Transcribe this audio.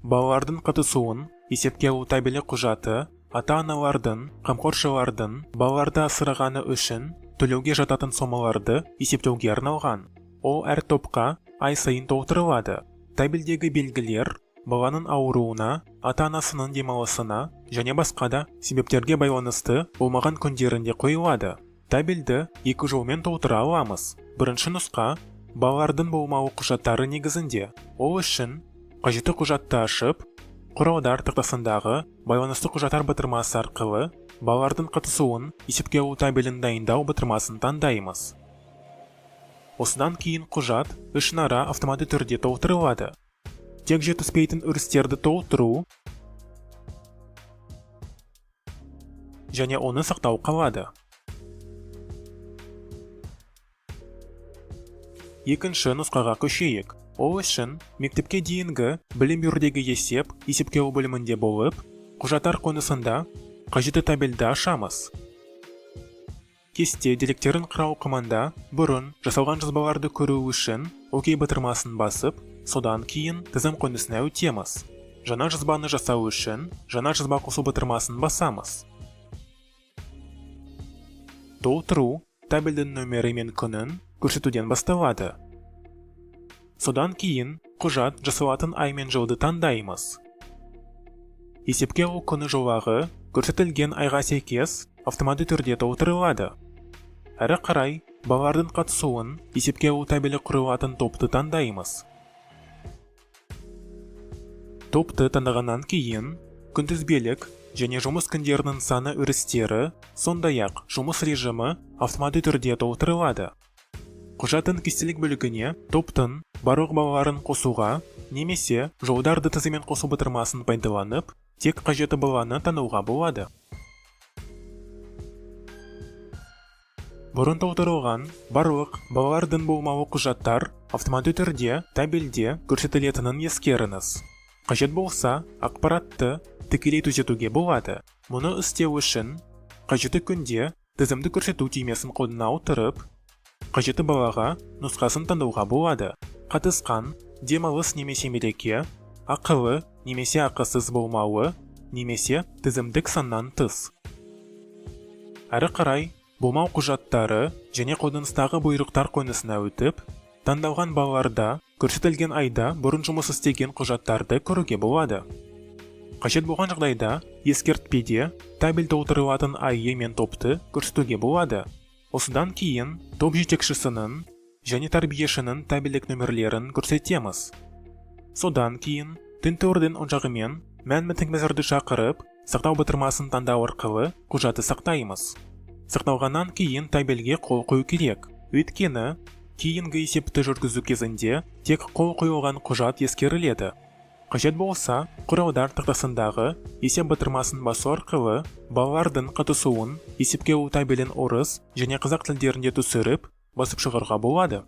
балалардың қатысуын есепке алу табелі құжаты ата-аналардың, қамқоршылардың балаларды асырағаны үшін төлеуге жататын сомаларды есептеуге арналған. Ол әр топқа ай сайын толтырылады. Табелдегі белгілер баланың ауруына, ата-анасының демалысына және басқа да себептерге байланысты болмаған күндерінде қойылады. Табелді екі жолмен толтыра аламыз. Бірінші нұсқа балалардың болмауы құжаттары негізінде. Ол үшін қажетті құжатты ашып, құралдар тақтасындағы байланысты құжаттар батырмасы арқылы балалардың қатысуын есепке алу табелін дайындау батырмасын таңдаймыз. Осыдан кейін құжат ішінара автоматты түрде толтырылады. Тек жетіспейтін өрістерді толтыру және оны сақтау қалады. Екінші нұсқаға көшейік. Ол үшін мектепке дейінгі білім берудегі есепке алу бөлімінде болып, құжаттар қонысында қажетті табелді ашамыз. Кесте деректерін қарау қыманда бұрын жасалған жазбаларды көру үшін окей батырмасын басып, содан кейін тізім қонысына өтеміз. Жаңа жазбаны жасау үшін жаңа жазба қосу батырмасын басамыз. Толтыру табелдің нөмірі мен күнін көрсетуден басталады. Содан кейін құжат жасалатын ай мен жылды таңдаймыз. Есепке алу күні жолағы көрсетілген айға сәйкес автоматты түрде толтырылады. Әрі қарай балалардың қатысуын есепке алу табелі құрылатын топты таңдаймыз. Топты таңдағаннан кейін күнтізбелік және жұмыс күндерінің саны өрістері, сондай-ақ жұмыс режимі автоматты түрде толтырылады. Құжаттың кестелік бөлігіне топтың барлық балаларын қосуға немесе жолдарды тізіммен қосу батырмасын пайдаланып, тек қажетті баланы тануға болады. Бұрын толтырылған барлық балалардың болмауы құжаттар автоматты түрде табелде көрсетілетінін ескеріңіз. Қажет болса, ақпаратты тікелей түзетуге болады. Мұны істеу үшін қажетті күнде тізімді көрсету түймесін қолдана отырып, қажетті балаға нұсқасын таңдауға болады. Қатысқан, демалыс немесе мереке, ақылы немесе ақысыз болмауы, немесе тізімдік саннан тыс. Әрі қарай, болмау құжаттары және қолданыстағы бұйрықтар қонысына өтіп, таңдалған балаларда көрсетілген айда бұрын жұмыс істеген құжаттарды көруге болады. Қажет болған жағдайда ескертпеде табель толтырылатын айы мен топты көрсетуге болады. Осыдан кейін топ жетекшісінің және тәрбиешінің табелдік нөмірлерін көрсетеміз. Содан кейін тінтуірдің оңжағымен мән-мітіңмізірді шақырып, сақтау батырмасын таңдау арқылы құжаты сақтаймыз. Сақталғаннан кейін табелге қол қою керек. Өйткені кейінгі есепті жүргізу кезінде тек қол қойылған құжат ескеріледі. Қажет болса, құралдар тақтасындағы есеп батырмасын басу арқылы балалардың қатысуын есепке алу табелін орыс және қазақ тілдерінде түсіріп, басып шығарға болады.